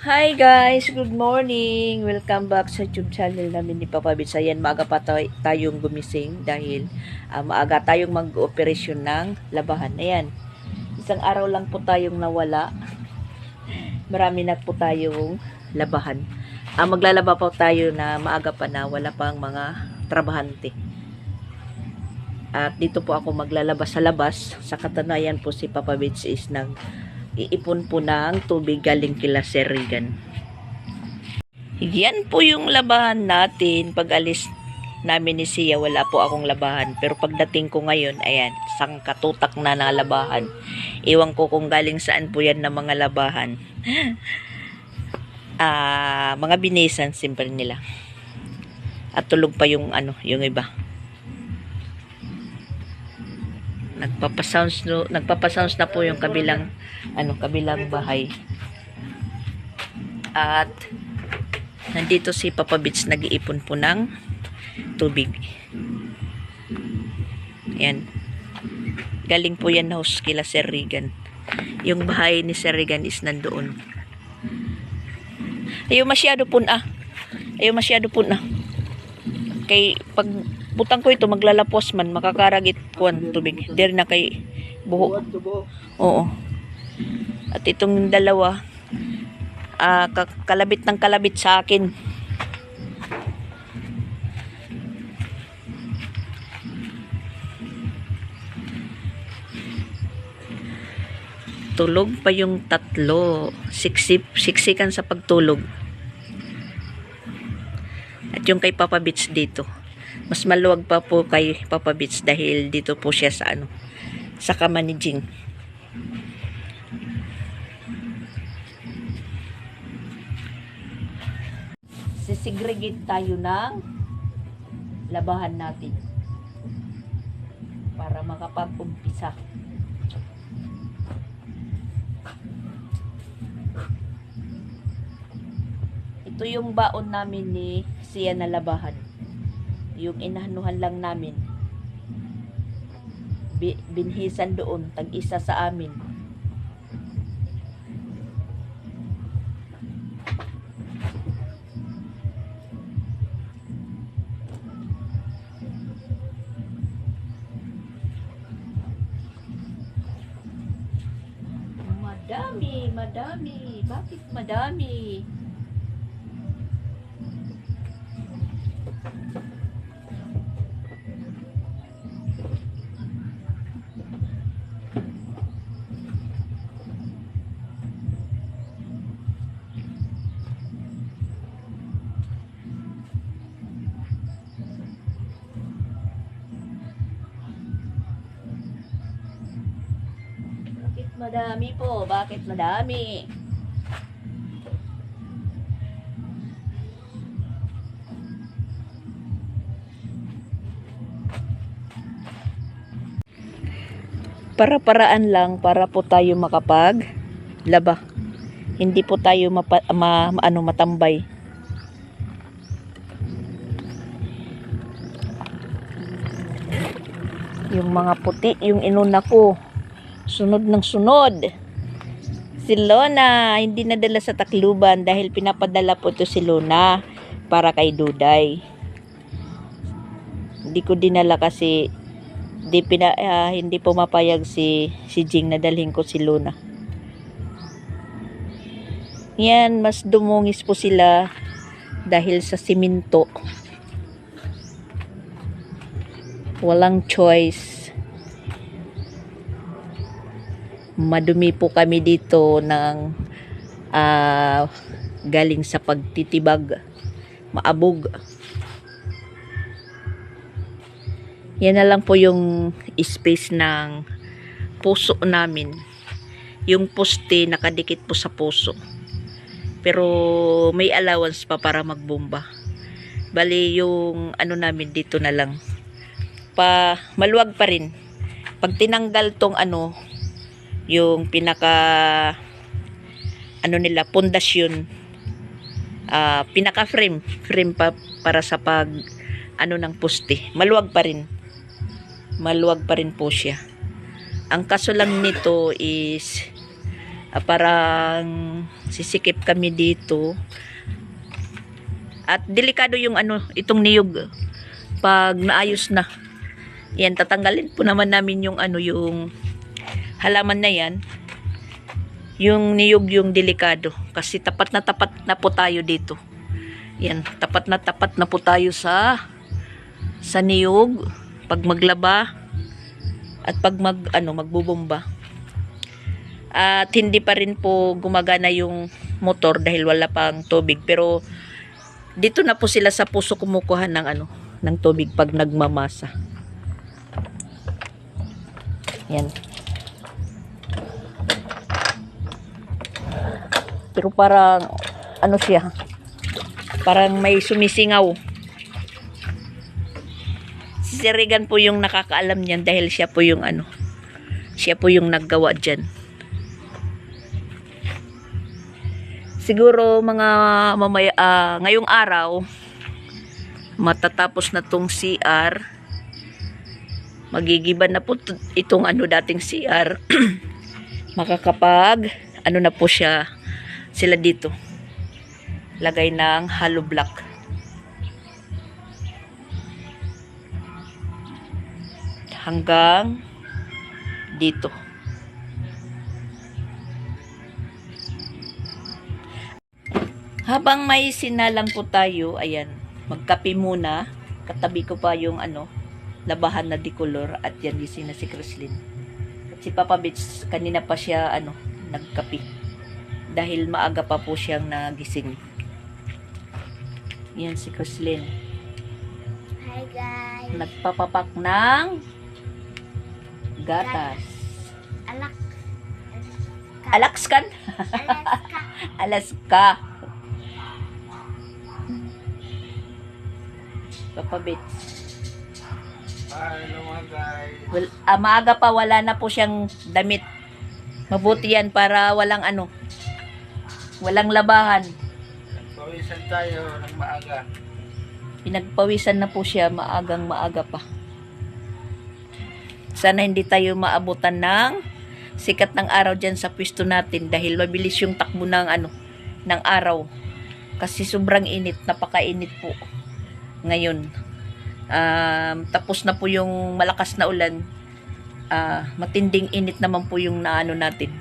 Hi guys, good morning. Welcome back sa YouTube channel namin ni Papa Bits. Ayan, maaga pa tayong gumising dahil maaga tayong mag-operasyon ng labahan. Ayan, isang araw lang po tayong nawala. Marami na po tayong labahan. Maglalaba po tayo na maaga pa na wala pang mga trabahante. At dito po ako maglalaba sa labas. Sa katunayan po si Papa Bits is iipon po ng tubig galing kila Sir Regan. Yan po yung labahan natin. Pag alis namin ni Sia, wala po akong labahan. Pero pagdating ko ngayon, ayan, sangkatutak na na labahan. Iwan ko kung galing saan po yan na mga labahan. Mga binisan, simple nila. At tulog pa yung yung iba. Nagpapasounds na po yung kabilang bahay. At nandito si Papa Bits nag-iipon po ng tubig. Ayan. Galing po yan house kila Sir Regan. Yung bahay ni Sir Regan is nandoon. Ayaw masyado po na. Kay pag butang ko ito, maglalapos man, makakaragit ko ang tubig. Dere na kay buho. Oo. At itong dalawa, kalabit ng kalabit sa akin. Tulog pa yung tatlo. Siksikan sa pagtulog. At yung kay Papa Bits dito. Mas maluwag pa po kay Papa Bits dahil dito po siya sa kama ni Jing. Sisegregate tayo ng labahan natin para makapag-umpisa. Ito yung baon namin ni Sia na labahan. Yung inahanuhan lang namin. Binhisan doon, tag-isa sa amin. Madami. Bakit madami? Madami po. Bakit madami? Para-paraan lang para po tayo laba. Hindi po tayo matambay. Yung mga puti, yung inuna ko. Sunod ng sunod. Si Lona, hindi nadala sa Tacloban dahil pinapadala po ito si Lona para kay Duday. Hindi ko dinala kasi hindi pumapayag si Jing na dalhin ko si Lona. Yan, mas dumungis po sila dahil sa siminto. Walang choice. Madumi po kami dito ng galing sa pagtitibag, maabog. Yan na lang po yung space ng puso namin. Yung poste nakadikit po sa puso. Pero may allowance pa para magbomba. Bali yung namin dito na lang. Maluwag pa rin. Pag tinanggal tong yung pinaka nila pundasyon, pinaka frame para sa pag ng poste, maluwag pa rin po siya. Ang kaso lang nito is Parang sisikip kami dito. At delikado yung itong niyog pag naayos na. Yan, tatanggalin po naman namin yung yung halaman na yan. Yung niyog yung delikado kasi tapat na po tayo dito. Yan, tapat na po tayo sa niyog pag maglaba at pag magbubomba. At hindi pa rin po gumagana yung motor dahil wala pang tubig, pero dito na po sila sa puso kumukuha ng tubig pag nagmamasa. Yan. Pero parang siya, parang may sumisingaw. Si Sir Regan po yung nakakaalam niyan dahil siya po yung siya po yung naggawa diyan. Siguro mga mamaya ngayong araw matatapos na tong CR. Magigiban na po itong dating CR. Makakapag na po sila dito. Lagay ng hollow block. Hanggang dito. Habang may sinalang po tayo, ayan, magkape muna. Katabi ko pa yung labahan na dikolor at yan gising na si Chrislyn. At si Papa Bits, kanina pa siya nagkape. Dahil maaga pa po siyang nagising. Yan si Chrislyn. Hi guys. Nagpapapak ng gatas. Alakskan? Alaska. Papa Bits. Hello mga guys. Well, maaga pa, wala na po siyang damit. Mabuti yan para walang walang labahan. Pawisan tayo ng maaga. Pinagpawisan na po siya maaga pa. Sana hindi tayo maabutan ng sikat ng araw dyan sa pwesto natin dahil mabilis yung takbo ng araw. Kasi sobrang init, napakainit po ngayon. Tapos na po yung malakas na ulan. Matinding init naman po yung natin.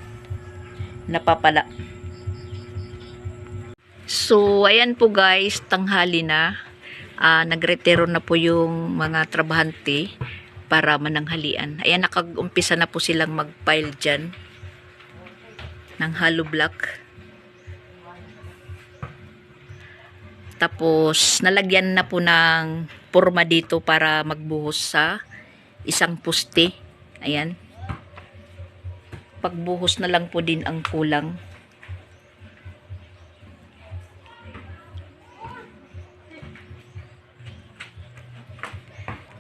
Napapala. So, ayan po guys, tanghali na. Nagretiro na po yung mga trabahante para mananghalian. Ayan, nakag-umpisa na po silang mag-pile dyan ng hollow block. Tapos, nalagyan na po ng porma dito para magbuhos sa isang poste. Ayan. Pagbuhos na lang po din ang kulang.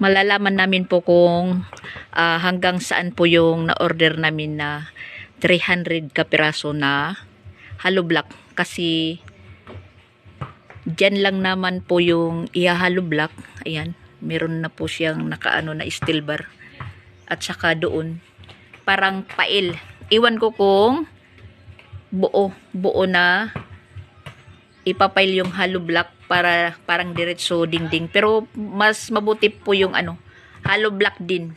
Malalaman namin po kung hanggang saan po yung na-order namin na 300 kapiraso na hollow block. Kasi dyan lang naman po yung i-hollow block. Ayan, meron na po siyang nakaano na steel bar. At saka doon, parang pail. Iwan ko kung buo na ipapail yung hollow block para parang diretso dingding. Pero mas mabuti po yung hollow block din.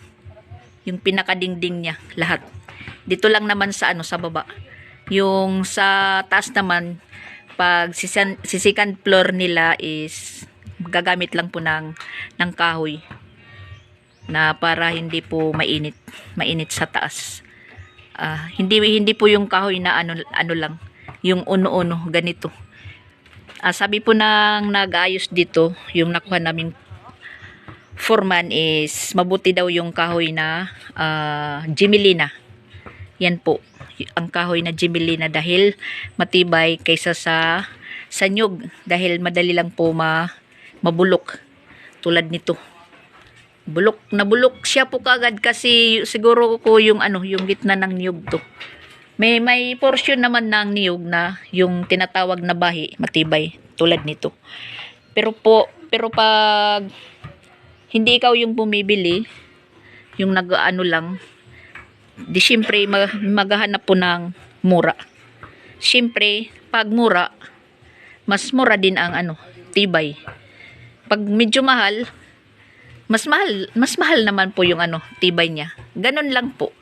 Yung pinakadingding niya, lahat. Dito lang naman sa sa baba. Yung sa taas naman, pag si second floor nila is gagamit lang po ng kahoy na para hindi po mainit sa taas. Hindi po yung kahoy na ano lang, yung uno-uno ganito. Sabi po ng nag-ayos dito, yung nakuha naming foreman is mabuti daw yung kahoy na Gemelina. Yan po, ang kahoy na Gemelina dahil matibay kaysa sa nyug dahil madali lang po mabulok tulad nito. Nabulok siya po kagad kasi siguro ko yung yung gitna ng niyog to. May portion naman ng niyog na yung tinatawag na bahi, matibay tulad nito. Pero pag hindi ikaw yung bumibili, yung nag-ano lang, di syempre maghahanap po ng mura. Siyempre, pag mura, mas mura din ang tibay. Pag medyo mahal, mas mahal naman po yung tibay niya. Ganun lang po.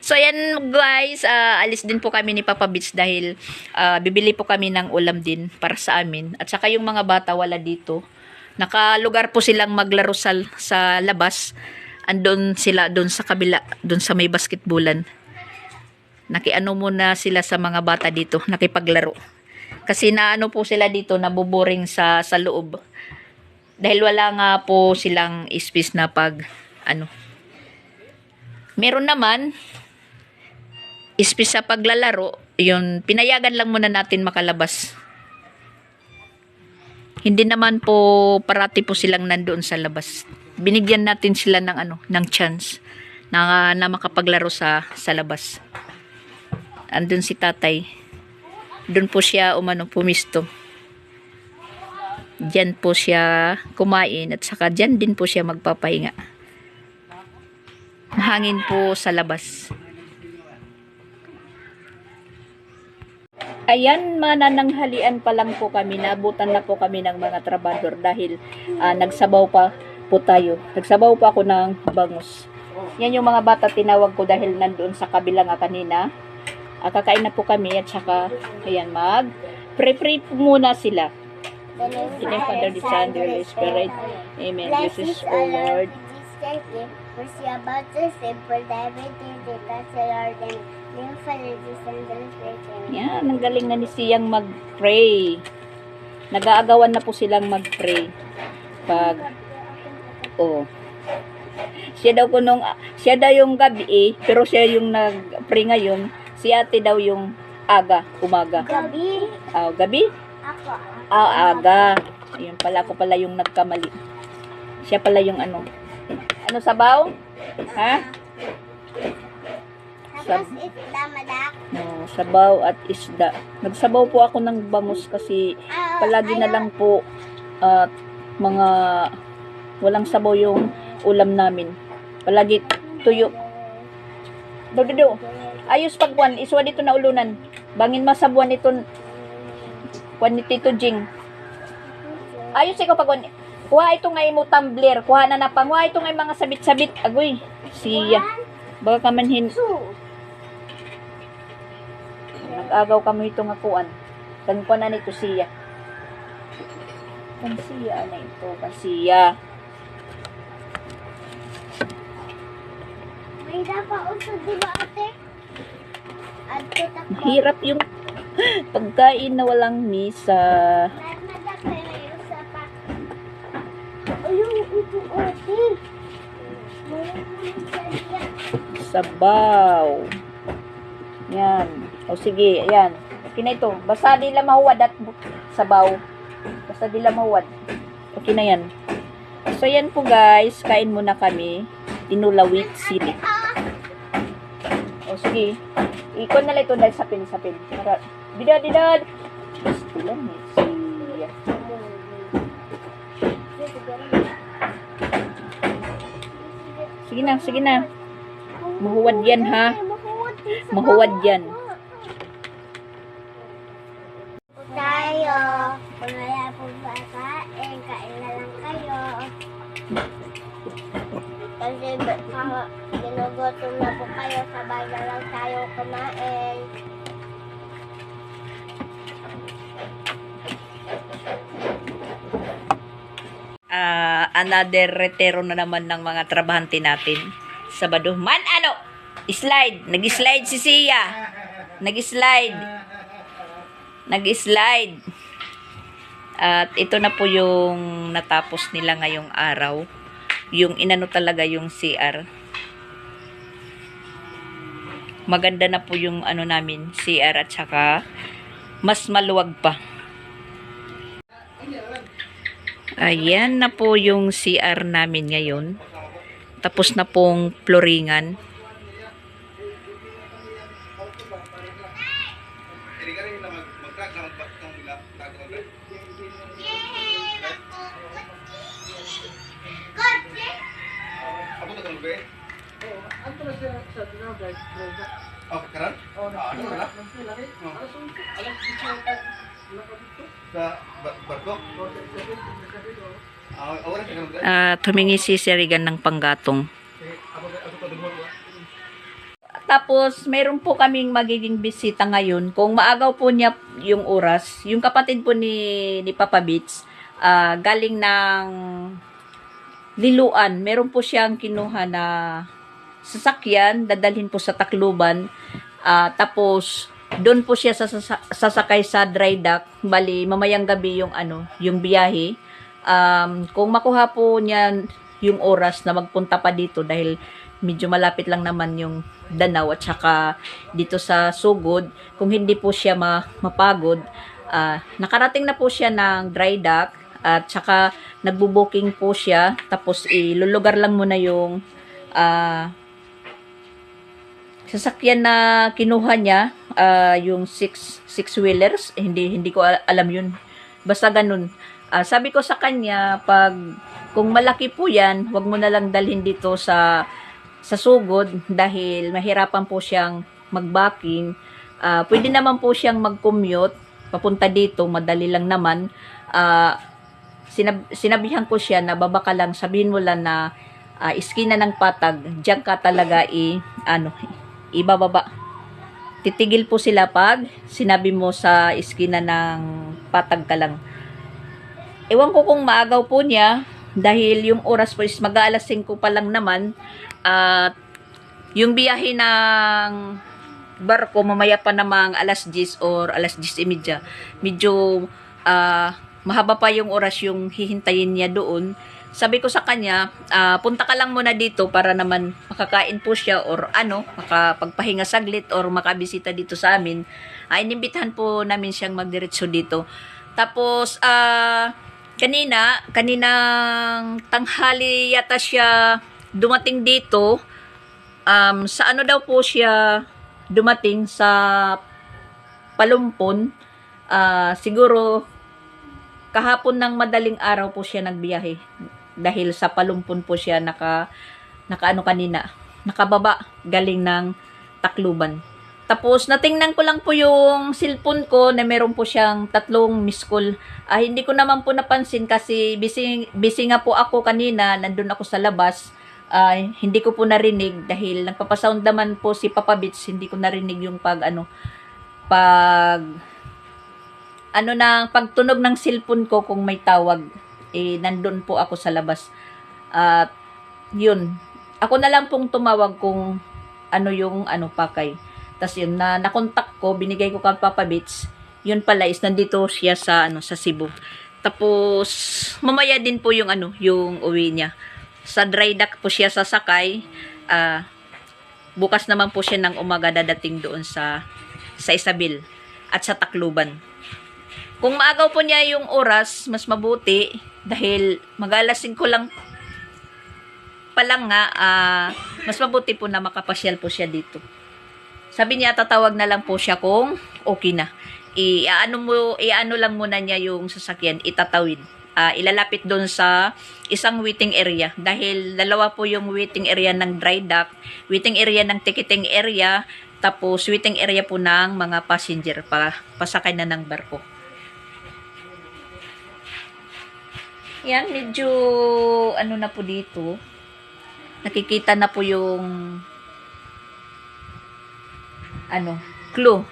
So, ayan guys, alis din po kami ni Papa Beach dahil bibili po kami ng ulam din para sa amin. At saka yung mga bata wala dito. Nakalugar po silang maglaro sa labas. Andun sila doon sa kabila, doon sa may basketballan. Nakiano muna sila sa mga bata dito, nakipaglaro. Kasi naano po sila dito, nabuboring sa loob. Dahil wala nga po silang space na meron naman space sa paglalaro, yun, pinayagan lang muna natin makalabas. Hindi naman po parati po silang nandoon sa labas. Binigyan natin sila ng chance na makapaglaro sa labas. Andun si tatay. Doon po siya pumisto. Diyan po siya kumain at saka diyan din po siya magpapahinga. Mahangin po sa labas. Ayan, manananghalian pa lang po kami. Naabutan na po kami ng mga trabador dahil nagsabaw pa po tayo. Nagsabaw pa ako ng bangus. Yan yung mga bata tinawag ko dahil nandoon sa kabila nga kanina. Kakain na po kami at saka, ayan, pray po muna sila. In the Father, the Son, the Holy Spirit. Amen. This is O Lord. Mercy about us, and for David, take us, Lord, and name Father, the Son, the Holy Spirit. Yan, ang galing na ni Siyang mag-pray. Nag-aagawan na po silang mag-pray. Siya daw yung gabi pero siya yung nag-pray ngayon. Si ate daw yung umaga. Gabi. Gabi? Ako. Aga. Ayun pala, ako pala yung nagkamali. Siya pala yung sabaw? Ha? Tapos isda, madak. No, sabaw at isda. Nagsabaw po ako ng bangus kasi palagi na lang po mga walang sabaw yung ulam namin. Palagi tuyo. Do. Ayos pagwan, iswa dito na ulunan. Bangin masabuan ito. Kwan ni Tito Jing. Ayos ikaw pagwan. Kuha ito nga imo tumbler. Kuha na napang. Kuha ito nga mga sabit-sabit. Agoy. Siya. Baka kamanhin. Nag-agaw kami ito nga kuan. Tangkuan na nito siya. Kansiya na ito. Kansiya. May dapat usod, di ba, ate? Adto tako. Hirap yung pagkain na walang misa. Madak na yung sapa. Ayun, ito, ate. Sabaw. Yan. O sige, ayan. Okay na ito. Basta di lang mahuwad at sabaw. Basta di lang mahuwad. Okay na yan. So yan po guys. Kain muna kami. Tinula with sili. O sige. Ikon na lang ito dahil sapin. Didad. Ilan eh. Siya. Sige na. Mahuwad yan ha. Mahuwad yan. Tayo. Kung wala po ba kain na lang kayo. Kasi ginugutom na po kayo, sabay na lang tayo kumain. Another retero na naman ng mga trabahante natin. Sabado. Slide. Nag-slide si Sia. Nag-slide. At ito na po yung natapos nila ngayong araw. Yung inano talaga yung CR. Maganda na po yung namin, CR at saka mas maluwag pa. Ayan na po yung CR namin ngayon. Tapos na pong floringan. Okay, karan? Ano na? Sa barko? Oras ka karon. Tumingi si Sir Regan ng panggatong. Tapos, mayroon po kaming magiging bisita ngayon. Kung maagaw po niya yung oras, yung kapatid po ni Papa Beats, galing ng Liluan. Meron po siyang kinuha na sasakyan, dadalhin po sa Tacloban. Tapos, doon po siya sasakay sa dry dock. Bali, mamayang gabi yung, yung biyahe. Kung makuha po niya yung oras na magpunta pa dito dahil medyo malapit lang naman yung Danau at saka dito sa Sugod, kung hindi po siya mapagod, nakarating na po siya ng dry dock at saka nagbo-booking po siya, tapos ilulugar lang muna yung sasakyan na kinuha niya, yung six wheelers, hindi ko alam yun, basta ganun. Sabi ko sa kanya, kung malaki po yan, wag mo na lang dalhin dito sa Sugod dahil mahirapan po siyang mag-backing. Pwede naman po siyang mag-commute papunta dito, madali lang naman. Sinabihan ko siya na baba ka lang, sabihin mo lang na iskina ng Patag, diyan ka talaga ibababa. Titigil po sila pag sinabi mo sa iskina ng Patag ka lang. Ewan ko kung maagaw po niya dahil yung oras po is mag-aalas 5 pa lang naman. At yung biyahe ng barko mamaya pa namang alas 10 or alas 10:30. Medyo mahaba pa yung oras yung hihintayin niya doon. Sabi ko sa kanya, punta ka lang muna dito para naman makakain po siya or makapagpahinga saglit or makabisita dito sa amin. Inimbitahan po namin siyang magdiretso dito. Tapos, kaninang tanghali yata siya dumating dito. Sa daw po siya dumating sa Palumpon. Siguro kahapon ng madaling araw po siya nagbiyahe dahil sa Palumpon po siya nakababa galing ng Tacloban. Tapos natingnan ko lang po yung cellphone ko na meron po siyang 3 missed call. Hindi ko naman po napansin kasi busy nga po ako kanina, nandun ako sa labas. Hindi ko po narinig dahil nagpapasound naman po si Papa Beats, hindi ko narinig yung pagtunog ng cellphone ko kung may tawag. Nandun po ako sa labas. At yun, ako na lang pong tumawag kung pakay. Tapos yun, nakontak ko, binigay ko kay Papa Beats. Yun pala is nandito siya sa Cebu. Tapos mamaya din po yung yung uwi niya. Sa dry dock po siya sasakay. Bukas naman po siya ng umaga dadating doon sa Isabel at sa Tacloban. Kung maagaw po niya yung oras, mas mabuti dahil mag-alas 5 lang pa lang nga, mas mabuti po na makapasyal po siya dito. Sabi niya, tatawag na lang po siya kung okay na. Iano lang muna niya yung sasakyan, itatawid. Ilalapit doon sa isang waiting area dahil dalawa po yung waiting area ng dry dock, waiting area ng ticketing area, tapos waiting area po ng mga passenger pasakay na ng barko. Yan, medyo na po dito. Nakikita na po yung clue.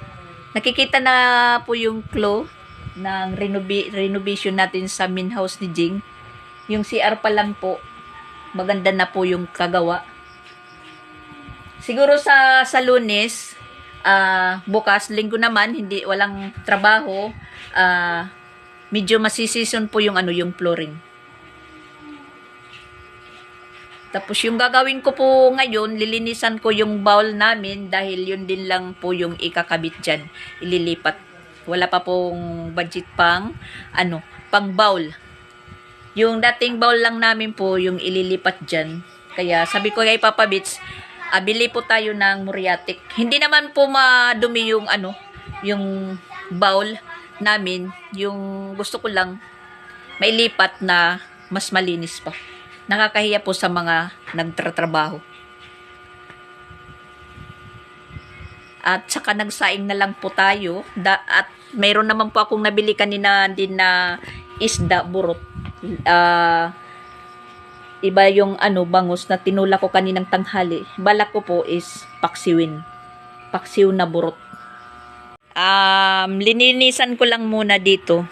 Nakikita na po yung clue ng renovation natin sa main house ni Jing. Yung CR pa lang po, maganda na po yung kagawa. Siguro sa Lunes, bukas, linggo naman, walang trabaho, medyo masisison po yung yung flooring. Tapos yung gagawin ko po ngayon, lilinisan ko yung bowl namin dahil yun din lang po yung ikakabit dyan, ililipat. Wala pa pong budget pang bowl. Yung dating bowl lang namin po yung ililipat dyan. Kaya sabi ko kay Papa Beats, bili po tayo ng muriatic. Hindi naman po madumi yung yung bowl namin. Yung gusto ko lang mailipat na mas malinis pa. Nakakahiya po sa mga nagtatrabaho. At saka nagsaing na lang po tayo. At mayroon naman po akong nabili kanina din na isda, burot. Iba yung bangus na tinula ko kaninang tanghali. Balak ko po is paksiwin. Paksiw na burot. Lininisan ko lang muna dito.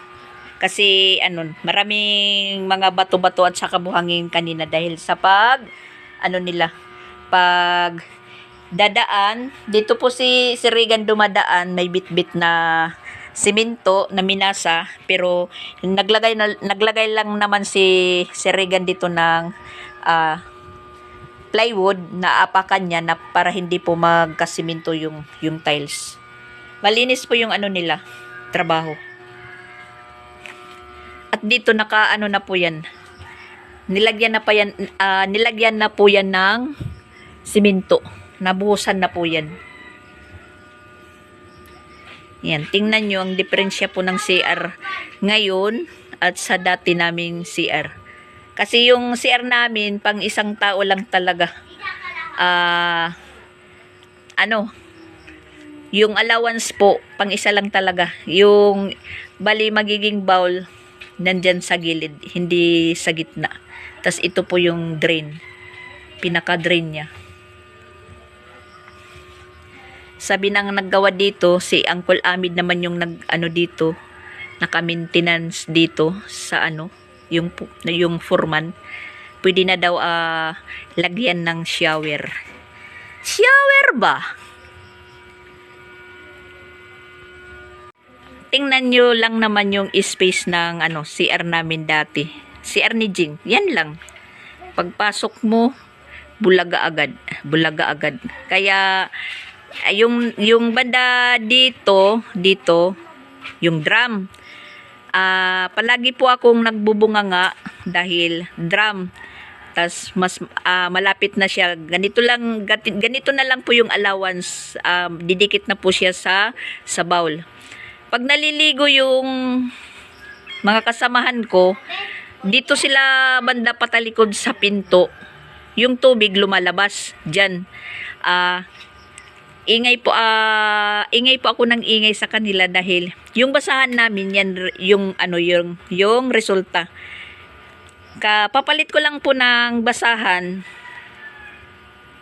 Kasi maraming mga bato-bato at saka buhangin kanina dahil sa pag dadaan. Dito po si Regan dumadaan, may bitbit na simento na minasa, pero naglagay lang naman si Regan dito ng plywood na apakan niya na para hindi po magkasimento yung tiles. Malinis po yung nila, trabaho. At dito na po yan. Nilagyan na po yan ng simento. Nabuhusan na po yan. Yan, tingnan nyo ang diferensya po ng CR ngayon at sa dati naming CR. Kasi yung CR namin, pang isang tao lang talaga. Yung allowance po, pang isa lang talaga. Yung bali magiging bowl, nandyan sa gilid, hindi sa gitna. Tas ito po yung drain. Pinaka-drain niya. Sabi nang naggawa dito, si Uncle Amid naman yung dito, naka-maintenance dito sa yung foreman. Pwede na daw lagyan ng shower. Shower ba? Tingnan nyo lang naman yung space ng CR namin dati. CR ni Jing. Yan lang. Pagpasok mo, bulaga agad. Bulaga agad. Kaya yung banda dito yung drum. Palagi po akong nagbubunganga dahil drum. Tas mas malapit na siya. Ganito na lang po yung allowance. Didikit na po siya sa bowl. Pag naliligo yung mga kasamahan ko, dito sila banda patalikod sa pinto. Yung tubig lumalabas diyan. Ingay po ako ng ingay sa kanila dahil yung basahan namin yan yung resulta. Papalit ko lang po ng basahan.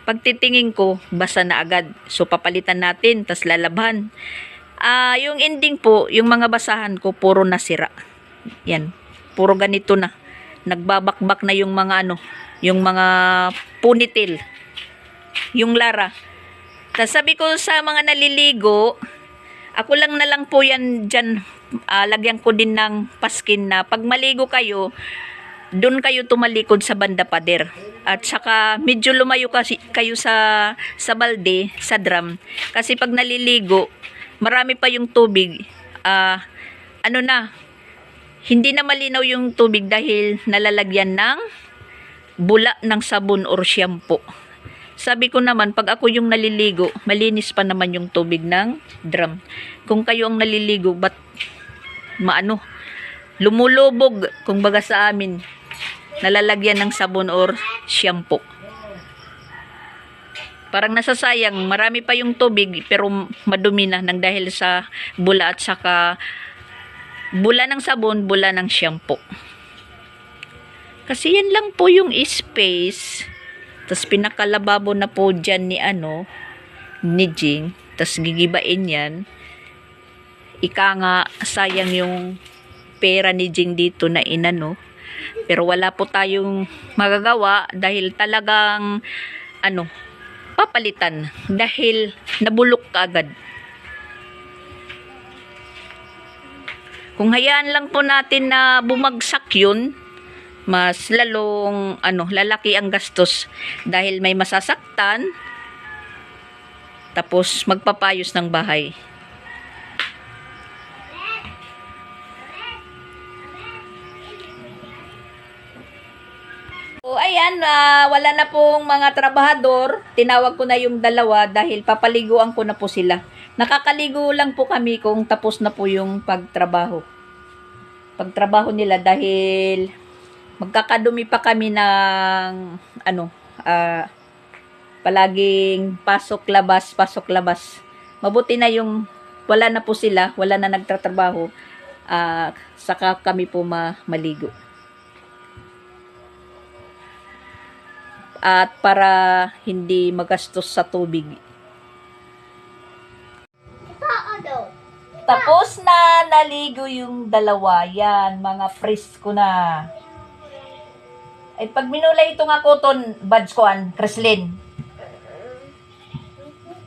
Pagtitingin ko, basa na agad. So papalitan natin, tas lalabhan. Yung ending po, yung mga basahan ko puro nasira. Yan, puro ganito na. Nagbabakbak na yung mga yung mga punitil. Yung lara. Tas sabi ko sa mga naliligo, ako lang na lang po yan dyan, lagyan ko din ng paskin na pag maligo kayo, doon kayo tumalikod sa banda pader. At saka medyo lumayo kayo sa balde, sa drum. Kasi pag naliligo, marami pa yung tubig. Hindi na malinaw yung tubig dahil nalalagyan ng bula ng sabon or shampoo. Sabi ko naman, pag ako yung naliligo, malinis pa naman yung tubig ng drum. Kung kayo ang naliligo, ba't lumulubog, kung baga sa amin, nalalagyan ng sabon or shampoo. Parang nasasayang, marami pa yung tubig, pero madumi na nang dahil sa bula at saka bula ng sabon, bula ng shampoo. Kasi yan lang po yung space. Tas pinakalababo na po dyan ni Jing. Tas gigibain yan. Ika nga, sayang yung pera ni Jing dito na Pero wala po tayong magagawa dahil talagang papalitan. Dahil nabulok agad. Kung hayaan lang po natin na bumagsak yun, mas lalong lalaki ang gastos dahil may masasaktan tapos magpapayos ng bahay. So ayan, wala na pong mga trabahador. Tinawag ko na yung dalawa dahil papaliguan ko na po sila. Nakakaligo lang po kami kung tapos na po yung pagtrabaho nila dahil magkakadumi pa kami ng palaging pasok labas mabuti na yung wala na po sila, wala na nagtatrabaho, saka kami po maligo. At para hindi magastos sa tubig. Tapos na naligo yung dalawa. Yan, mga presko na. Ay, pag minulay ito nga cotton buds ko, Kreslin.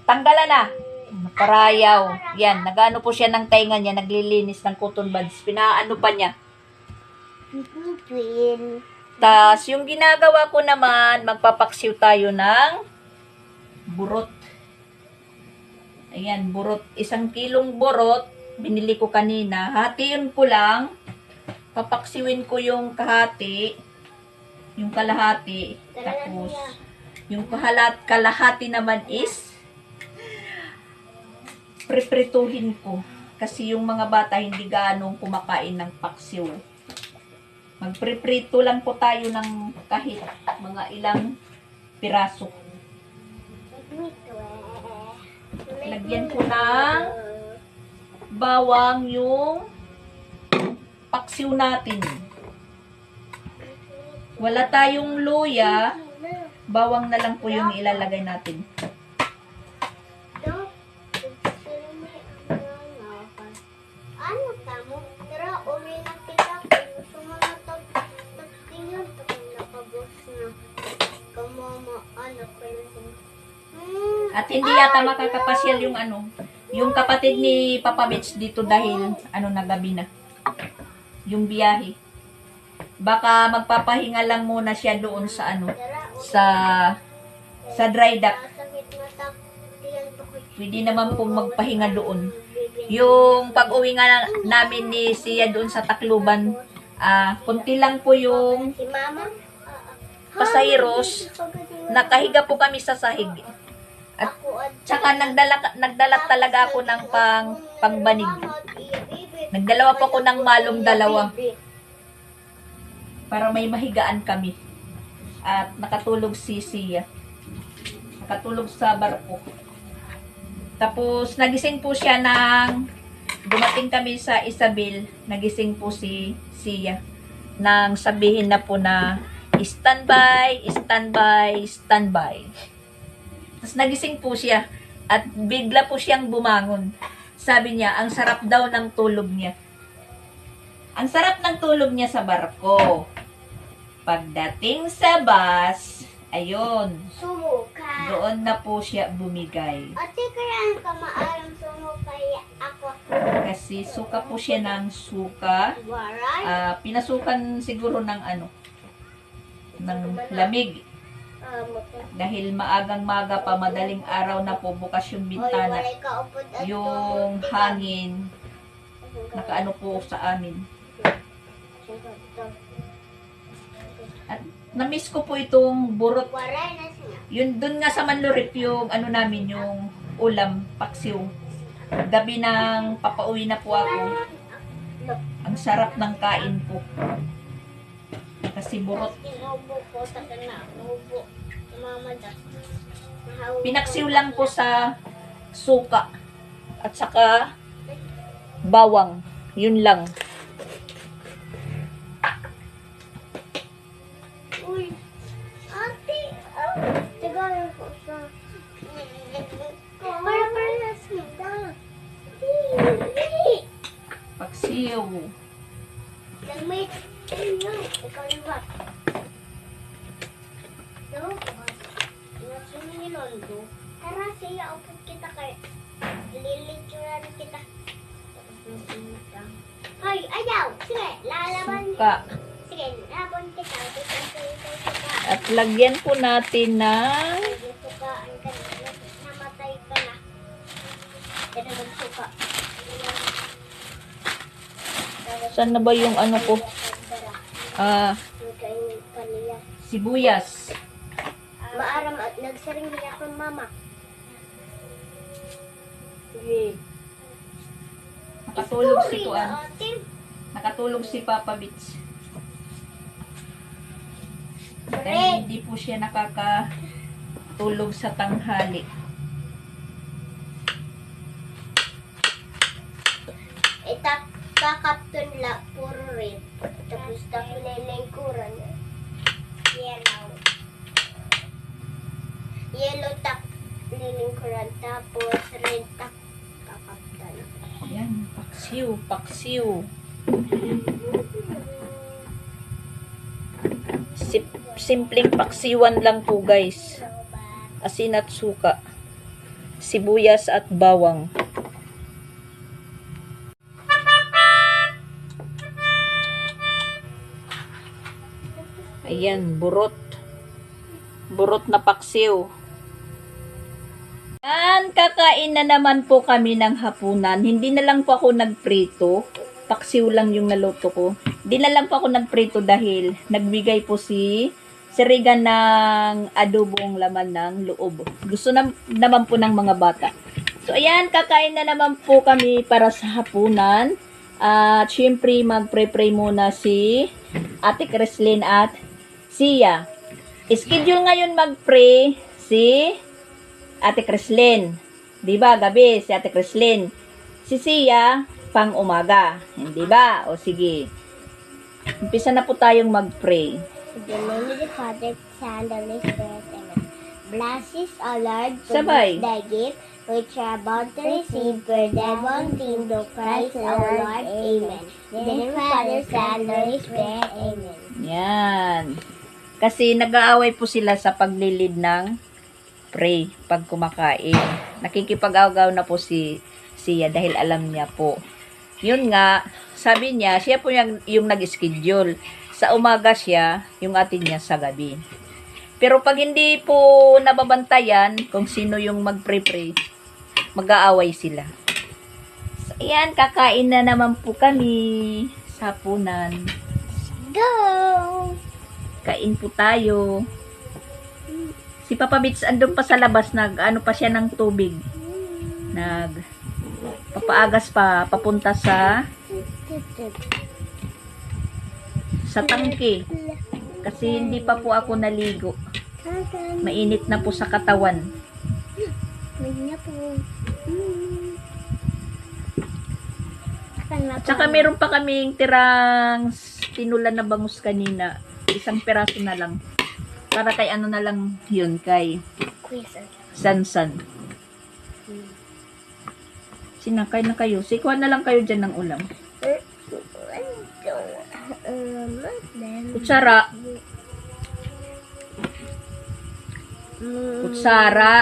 Tanggalan na. Parayaw. Yan, nagano po siya ng tainga niya, naglilinis ng cotton buds. Pinaano pa niya. Tas, yung ginagawa ko naman, magpapaksiw tayo ng burot. Ayan, burot. 1 kilong burot. Binili ko kanina. Hatiin ko lang. Papaksiwin ko yung kahati. Yung kalahati. Tapos, yung kalahati naman is priprituhin ko. Kasi yung mga bata hindi gaano kumakain ng paksiw. Magpriprito lang po tayo ng kahit mga ilang piraso. Lagyan ko ng bawang yung paksiw natin. Wala tayong luya, bawang na lang po yung ilalagay natin. Ano tamo? Tara, uli na kita. Gusto mo na tingnan ito kung nakabos na. Kamama, anak ko yun. At hindi yata makakapasyal yung kapatid ni Papa Mitch dito dahil na gabi na. Yung biyahe. Baka magpapahinga lang muna siya doon sa sa dry dock. Pwede naman pong magpahinga doon. Yung pag-uwi nga namin ni Sia doon sa Tacloban, kunti lang po yung Si mama? pasahiros. Nakahiga po kami sa sahig. At tsaka nagdala talaga ako ng pangbanig. Nagdalawa po ako ng malong dalawa para may mahigaan kami. At nakatulog si Sia. Nakatulog sa barko. Tapos nagising po siya dumating kami sa Isabel, nagising po si Sia nang sabihin na po na standby, standby, standby. Tapos nagising po siya at bigla po siyang bumangon. Sabi niya, ang sarap daw ng tulog niya. Ang sarap ng tulog niya sa barko. Pagdating sa bus, ayun, Sumuka. doon na po siya bumigay. Ate, kaya ka maalam sumukay ako. Kasi suka po siya ng suka. Waray? Pinasukan siguro ng ng lamig. Dahil maagang-maga pa, madaling araw na po, bukas yung bintana. Yung hangin, nakaano po sa amin. At na-miss ko po itong burot. Waray na siya. Yun, dun nga sa Manlurip, yung namin, yung ulam, paksiw. Gabi nang papauwi na po ako. Ang sarap ng kain ko. Kasi burot. Inubo ko, taka na. Inubo. Mama da. Pinaksiw lang po sa suka. At saka bawang. Yun lang. Uy. Ate. Tagalan ko sa... Para na sila. Paksiw. Lamit. Ano? Ikaw yung ba? No? Nasino ni Londo? Tara siya, upot kita kay... Lilituran kita. Hoy, ayaw! Sige, lalaban. Suka. Sige, lalaban kita. At lagyan po natin ng Sukaan ka na. Namatay ka na. Kaya magsuka. saan na ba yung ko? Nagkainin ka niya. Sibuyas. Maaram at nagsaring niya akong mama. Sige. Nakatulog si Sorry, Tuan. ate. Nakatulog si Papa Bits. Correct. Dahil hindi po siya nakakatulog sa tanghali. nagkakapton la, puro red. Tapos tapos nilingkuran. Yellow. Yellow tak nilingkuran. Tapos red tak kakapton. Yan, paksiw, paksiw. Simpleng paksiwan lang po guys. Asin at suka. Sibuyas at bawang. Ayan, burot. Burot na paksiw. Yan, kakain na naman po kami ng hapunan. Hindi na lang po ako nagprito. Paksiw lang yung naluto ko. Hindi na lang po ako nagprito dahil nagbigay po si Regan ng adobong laman ng loob. Gusto naman po ng mga bata. So, ayan, kakain na naman po kami para sa hapunan. At syempre, magpre-pray muna si Ate Creslin at Sia. Schedule ngayon mag-pray si Ate Creslin. Diba, gabi si Ate Creslin. Si Sia, pang umaga. Hindi ba? O sige. Umpisa na po tayong mag-pray. In the name of the Father, Son, and the Holy Spirit, Amen. Blessed, O Lord, for Sabay. thy gift, which are about to receive for thy one kingdom, Christ our Lord. Amen. In the name of the Father, Son, and the Holy Spirit. Amen. Yan. Kasi nag-aaway po sila sa paglilid ng pray pag kumakain. Nakikipag-awgaw na po si Sia dahil alam niya po. Yun nga, sabi niya, siya po yung nag-schedule. Sa umaga siya, yung atin niya sa gabi. Pero pag hindi po nababantayan kung sino yung mag-pray-pray, mag-aaway sila. So, ayan, kakain na naman po kami sa hapunan. Go! Kain po tayo. Si Papa Bits andun pa sa labas, ano pa siya ng tubig. Papaagas pa, papunta sa tangke. Kasi hindi pa po ako naligo. Mainit na po sa katawan. Tsaka meron pa kaming tirang tinulan na bangus kanina. Isang peraso na lang. Para kay ano na lang yun, kay Sansan. Sinakay na kayo. Sikuha na lang kayo dyan ng ulam. Kutsara. Kutsara.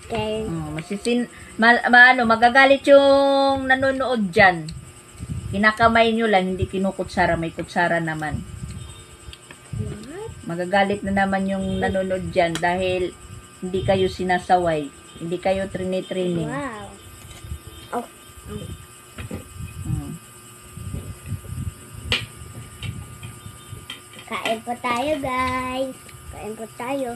Okay. Magagalit yung nanonood dyan. Kinakamay nyo lang, hindi kinukutsara. May kutsara naman. Magagalit na naman yung nanonood dyan dahil hindi kayo sinasaway. Hindi kayo training. Wow. Kain po tayo, guys. Kain po tayo.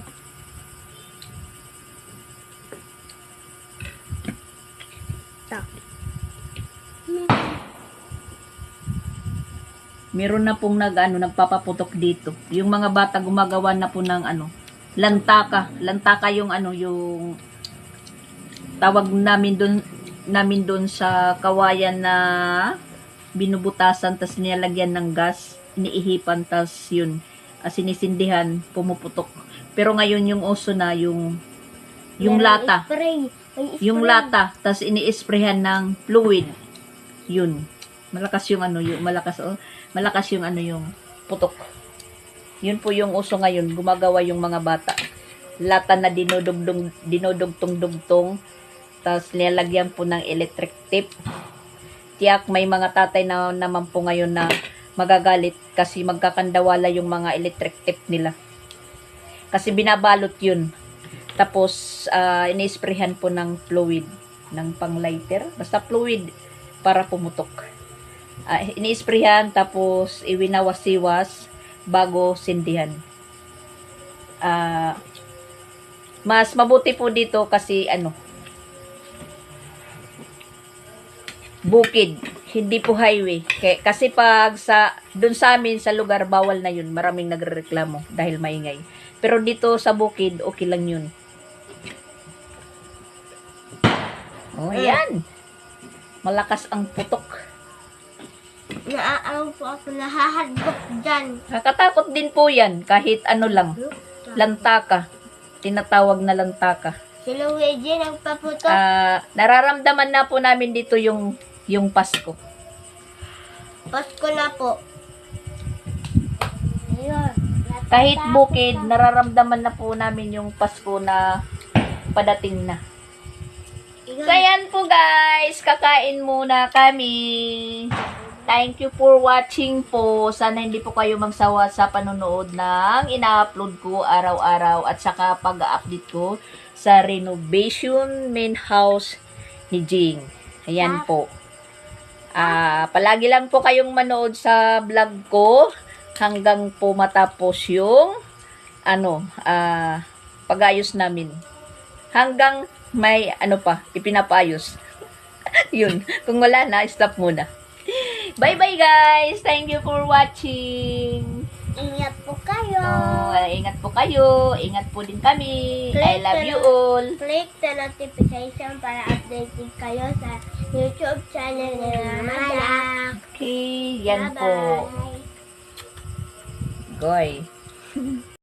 Meron na pong nagpapaputok dito. Yung mga bata gumagawa na po ng lantaka. Lantaka yung yung tawag namin doon sa kawayan na binubutasan tas nilalagyan ng gas, iniihipan tas yun, sinisindihan, pumuputok. Pero ngayon yung uso na yung lata. Yung lata tas ini-sprayhan ng fluid. Yun. Malakas yung malakas yung yung putok. Yun po yung uso ngayon, gumagawa yung mga bata. Lata na dinudugtong-dugtong, tapos nilalagyan po ng electric tape. Tiyak may mga tatay na naman po ngayon na magagalit kasi magkakandawala yung mga electric tape nila. Kasi binabalot yun. Tapos ini-sprayhan po ng fluid, ng pang-lighter, basta fluid para pumutok. Ini-sprayhan tapos iwinawas-iwas bago sindihan. Mas mabuti po dito kasi bukid, hindi po highway. Kasi pag doon sa amin sa lugar bawal na yun, maraming nagrereklamo dahil maingay. Pero dito sa bukid okay lang yun. Oh, ayan. Malakas ang putok. Naaaraw po ako, nahahadbok dyan. Nakakatakot din po yan, kahit ano lang. Lantaka. Tinatawag na lantaka. Si Luigi nagpaputok. Nararamdaman na po namin dito yung Pasko. Pasko na po. Ayun. Kahit bukid, nararamdaman na po namin yung Pasko na padating na. So, ayan po guys, kakain muna kami. Thank you for watching po. Sana hindi po kayo magsawa sa panonood ng ina-upload ko araw-araw at saka pag-update ko sa renovation main house ni Jing. Ayan po. Palagi lang po kayong manood sa vlog ko hanggang po matapos yung pag-ayos namin. Hanggang may ipinapayos. Yun. Kung wala na, stop muna. Bye-bye guys! Thank you for watching! Ingat po kayo. Ingat po kayo. Ingat po din kami. I love you all. Click the notification para updated kayo sa YouTube channel ni Mama. Okay, yan po. Bye-bye. Goy.